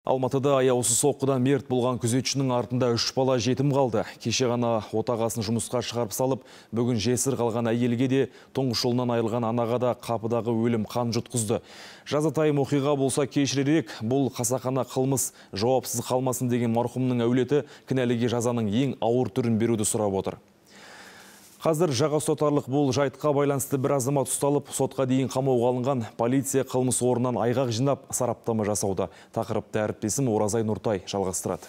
Алматыда аяусыз соққыдан мерт болған күзетшінің артында 3 бала жетім қалды. Кеше ғана отағасын жұмысқа шығарып салып, бүгін жесір қалған әйелге де, тұңғыш ұлынан айырылған анаға да қапыдағы өлім қан жұтқызды. Жазатайым оқиға болса кешіререк, бұл қасақана қылмыс жауапсыз қалмасын деген марқұмның әулеті кінәліге жазаның ең ауыр түрін беруді сұрап отыр. Қазір жаға ұстатарлық бұл жайтқа байланысты бір азамат ұсталып, сотқа дейін қамауға алынған. Полиция қылмыс орнынан айғақ жинап сараптама жасауда. Тақырыпты әріптесім Оразай Нұртай жалғастырады.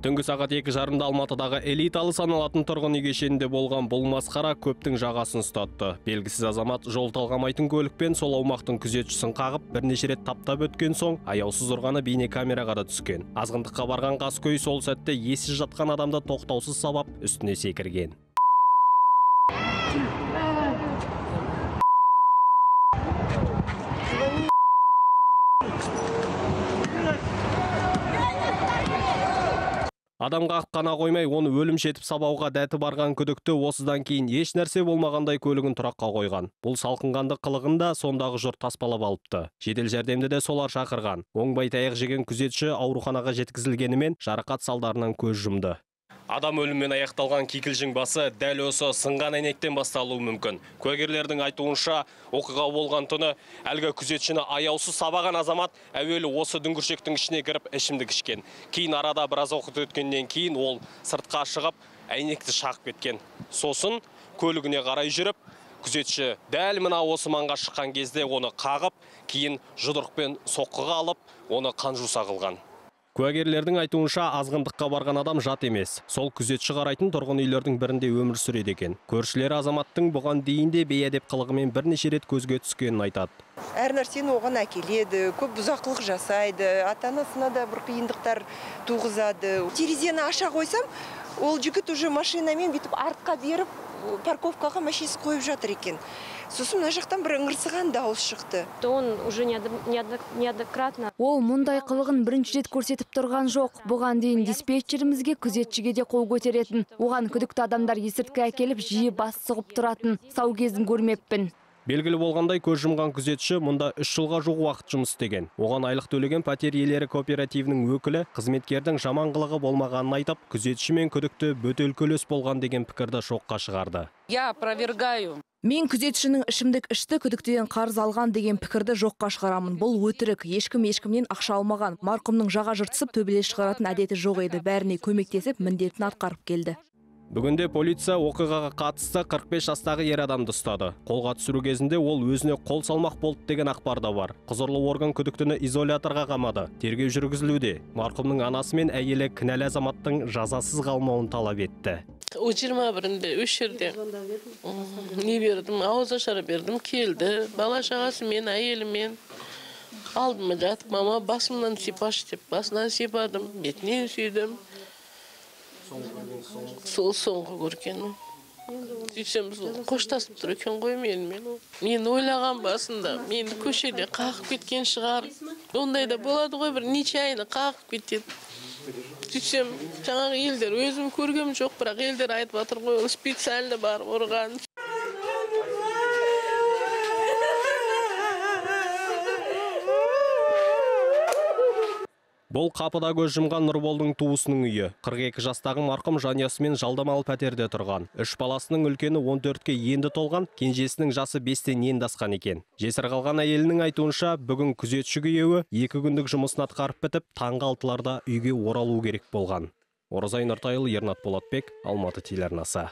Түнгі сағат 2:30-да Алматыдағы элиталы саналатын тұрғын үй кешенінде болған бұл масқара көптің жағасын ұстатты. Белгісіз азамат жол талғамайтын көлікпен сол аумақтың күзетшісін қағып, бірнеше рет таптап өткен соң, аяусыз ұрғаны бейне камераға да түскен. Азғындыққа барған қаскөй сол сәтте ессіз жатқан адамды тоқтаусыз сабап, үстіне секірген. Адамға қана қоймай, оны өлімшетіп сабауға дәті барған күдікті осыдан кейін еш нәрсе болмағандай көлігін тұраққа қойған. Бұл салқынғанды қылығында сондағы жұрт таспалап алыпты. Жедел жәрдемді де солар шақырған. Оңбай таяқ жеген күзетші ауруханаға жеткізілгенімен жарақат салдарынан көз жұмды. Адам өліммен аяқталған кикілжің басы дәл осы сынған әйнектен басталуы мүмкін. Куәгерлердің айтуынша, оқиға болған түні әлгі күзетшіні аяусыз сабаған азамат әуелі осы дүңгіршектің ішіне кіріп ішімдік ішкен. Кейін арада біраз уақыт өткеннен кейін ол сыртқа шығып, әйнекті шағып кеткен. Сосын көлігіне қарай жүріп, күзетші дәл мына осы маңға шыққан кезде оны қағып, кейін жұдырықпен соққыға алып, оны қан жуса қылған. Куәгерлердің айтуынша азғындыққа барған адам жат емес. Сол күзетші қарайтын тұрғын үйлердің бірінде өмір сүреді екен. Көршілері азаматтың бұған дейін де бейәдеп қылығымен бірнеше рет көзге түскенін айтады. Әр нәрсені оған әкеледі, көп бұзақылық жасайды, ата-анасына да бір қиындықтар туғызады. Терезені аша қойсам, ол жігіт уже машинамен бүйтіп артқа беріп, парковкаға машинасы қойып жатыр екен. Сосын мына жақтан бір ыңырсыған дауыс шықты. Он уже неоднократно. Ол мұндай қылығын бірінші рет көрсетіп тұрған жоқ. Бұған дейін диспетчерімізге, күзетшіге де қол көтеретін. Оған күдікті адамдар есірткі әкеліп, жиі бас сұғып тұратын. Сау кезін көрмеппін. Белгілі болғандай көз жұмған күзетші мұнда 3 жылға жуық уақыт жұмыс істеген. Оған айлық төлеген пәтер иелері кооперативінің өкілі қызметкердің жаман қылығы болмағанын айтып, күзетші мен күдікті бөтелкелес болған деген пікірді шоққа шығарды. Я опровергаю. Мен күзетшінің ішімдік ішті күдіктіден қарыз алған деген пікірді жоққа шығарамын. Бұл өтірік, ешкімнен ақша алмаған. Марқұмның жаға жыртысып төбелес шығаратын әдеті жоқ еді. Бәріне көмектесіп, міндетін атқарып келді. Бүгінде полиция оқиғаға қатысты 45 жастағы ер адамды ұстады. Қолға түсіру кезінде ол өзіне қол салмақ болды деген ақпар да бар. Құзырлы орган күдіктіні изоляторға қамады. Тергеу жүргізілуде. Марқұмның анасы мен әйелі кінәлі азаматтың жазасыз қалмауын талап етті. 21-інде үш жерде не бердім, ауыз ашар бердім, келді. Бала шағасы мен, әйелімен алдыма жатып, мама басымнан сипаш деп, басынан сипадым, бетінен сүйдім. Сол соңғы көргенім. Сөйтсем қоштасып тұр екен ғой менімен. Мен ойлаған басында, мені көшеде қағып кеткен шығар. Ондай да болады ғой, бір нечайны қағып кетеді. Сөйтсем жаңағы елдер өзім көргем жоқ, бірақ елдер айтып жатыр ғой, специально барып ұрған. Бұл қапыда көз жұмған Нұрболдың туысының үйі. 42 жастағы марқұм жанұясымен жалдамалы пәтерде тұрған. 3 баласының үлкені 14-ке енді толған, кенжесінің жасы 5-тен енді асқан екен. Жесір қалған әйелінің айтуынша, бүгін күзетші күйеуі 2 күндік жұмысын атқарып бітіп, таңғы 6-ларда үйге оралу керек болған. Оразай Нұртайұлы, Ернат Болатбек, Алматы телеарнасы.